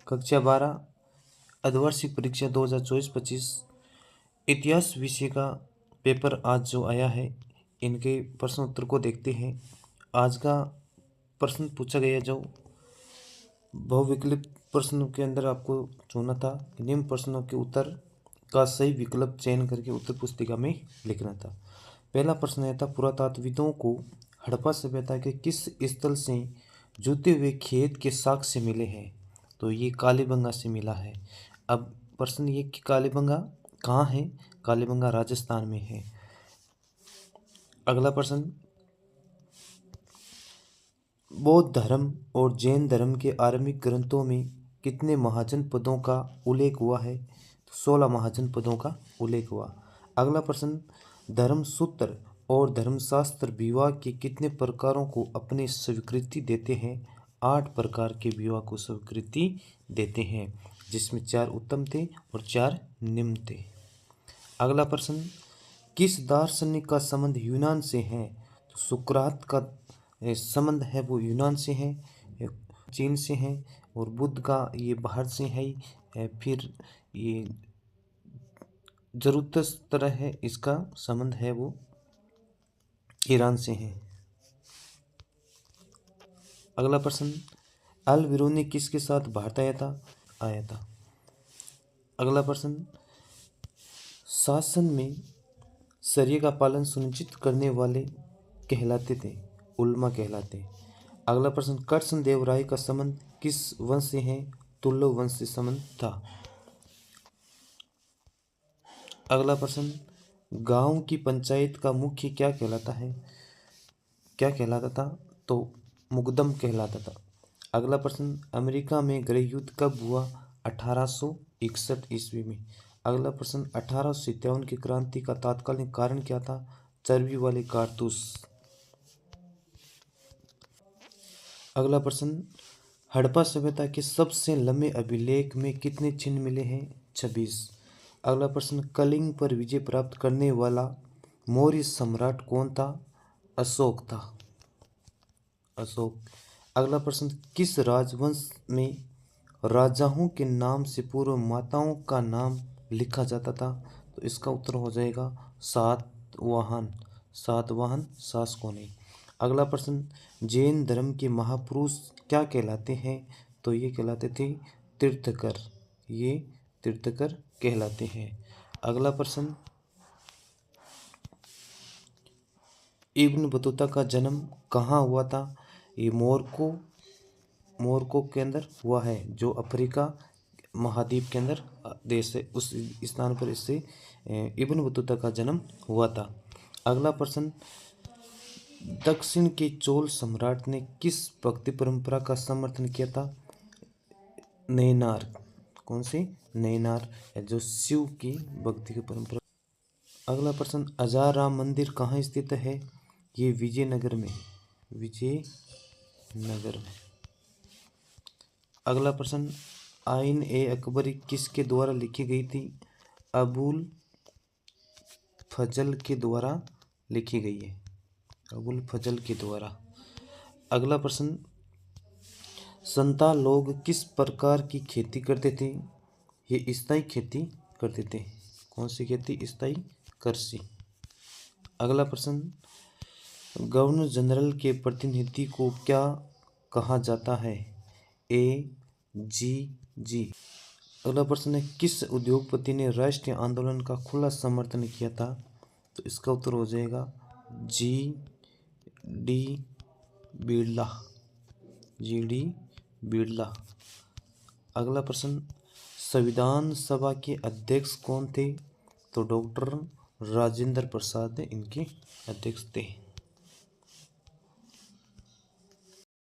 कक्षा 12 अर्धवार्षिक परीक्षा 2024-25 इतिहास विषय का पेपर आज जो आया है, इनके प्रश्न उत्तर को देखते हैं। आज का प्रश्न पूछा गया जो बहुविकल्प प्रश्न के अंदर आपको चुना था, निम्न प्रश्नों के उत्तर का सही विकल्प चयन करके उत्तर पुस्तिका में लिखना था। पहला प्रश्न यह था, पुरातत्वविदों को हड़प्पा सभ्यता के किस स्थल से जुते हुए खेत के साक्ष्य मिले हैं? तो ये कालीबंगा से मिला है। अब प्रश्न ये कि कालीबंगा कहाँ है? कालीबंगा राजस्थान में है। अगला प्रश्न, बौद्ध धर्म और जैन धर्म के आरंभिक ग्रंथों में कितने महाजनपदों का उल्लेख हुआ है? तो 16 महाजनपदों का उल्लेख हुआ। अगला प्रश्न, धर्मसूत्र और धर्मशास्त्र विवाह के कितने प्रकारों को अपनी स्वीकृति देते हैं? 8 प्रकार के विवाह को स्वीकृति देते हैं, जिसमें 4 उत्तम थे और 4 निम्न थे। अगला प्रश्न, किस दार्शनिक का संबंध यूनान से है? तो सुकरात का संबंध है वो यूनान से है, चीन से है, और बुद्ध का ये बाहर से है। फिर ये जरूरतस्तर है, इसका संबंध है वो ईरान से है। अगला प्रश्न, अल बिरूनी किसके साथ भारत आया था? अगला प्रश्न, शासन में शरिया का पालन सुनिश्चित करने वाले कहलाते थे? उलमा कहलाते। अगला प्रश्न, कृष्ण देव राय का संबंध किस वंश से है? तुल्लो वंश से संबंध था। अगला प्रश्न, गांव की पंचायत का मुखिया क्या कहलाता था? तो मुकदम कहलाता था। अगला प्रश्न, अमेरिका में गृह युद्ध कब हुआ? 1861 ईस्वी में। अगला प्रश्न, 1857 की क्रांति का तात्कालिक कारण क्या था? चर्बी वाले कारतूस। अगला प्रश्न, हड़प्पा सभ्यता के सबसे लंबे अभिलेख में कितने चिन्ह मिले हैं? 26। अगला प्रश्न, कलिंग पर विजय प्राप्त करने वाला मौर्य सम्राट कौन था? अशोक था। अशोक। अगला प्रश्न, किस राजवंश में राजाओं के नाम से पूर्व माताओं का नाम लिखा जाता था? तो इसका उत्तर हो जाएगा सातवाहन शासकों ने। अगला प्रश्न, जैन धर्म के महापुरुष क्या कहलाते हैं? तो ये कहलाते थे तीर्थकर। ये तीर्थकर कहलाते हैं। अगला प्रश्न, इब्न बतूता का जन्म कहाँ हुआ था? ये मोरक्को के अंदर हुआ है, जो अफ्रीका महाद्वीप के अंदर देश है, उस स्थान पर इससे इब्न बतूता का जन्म हुआ था। अगला प्रश्न, दक्षिण के चोल सम्राट ने किस भक्ति परंपरा का समर्थन किया था? नैनार। कौन सी? नैनार है, जो शिव की भक्ति की परंपरा। अगला प्रश्न, हजार राम मंदिर कहाँ स्थित है? ये विजयनगर में। अगला प्रश्न, आइन ए अकबरी किसके द्वारा लिखी गई थी? अबुल फजल के द्वारा लिखी गई है। अबुल फजल के द्वारा। अगला प्रश्न, संताल लोग किस प्रकार की खेती करते थे? ये स्थायी खेती करते थे। कौन सी खेती? स्थायी कृषि। अगला प्रश्न, गवर्नर जनरल के प्रतिनिधि को क्या कहा जाता है? AGG। अगला प्रश्न है, किस उद्योगपति ने राष्ट्रीय आंदोलन का खुला समर्थन किया था? तो इसका उत्तर हो जाएगा GD बिड़ला। अगला प्रश्न, संविधान सभा के अध्यक्ष कौन थे? तो डॉक्टर राजेंद्र प्रसाद इनके अध्यक्ष थे।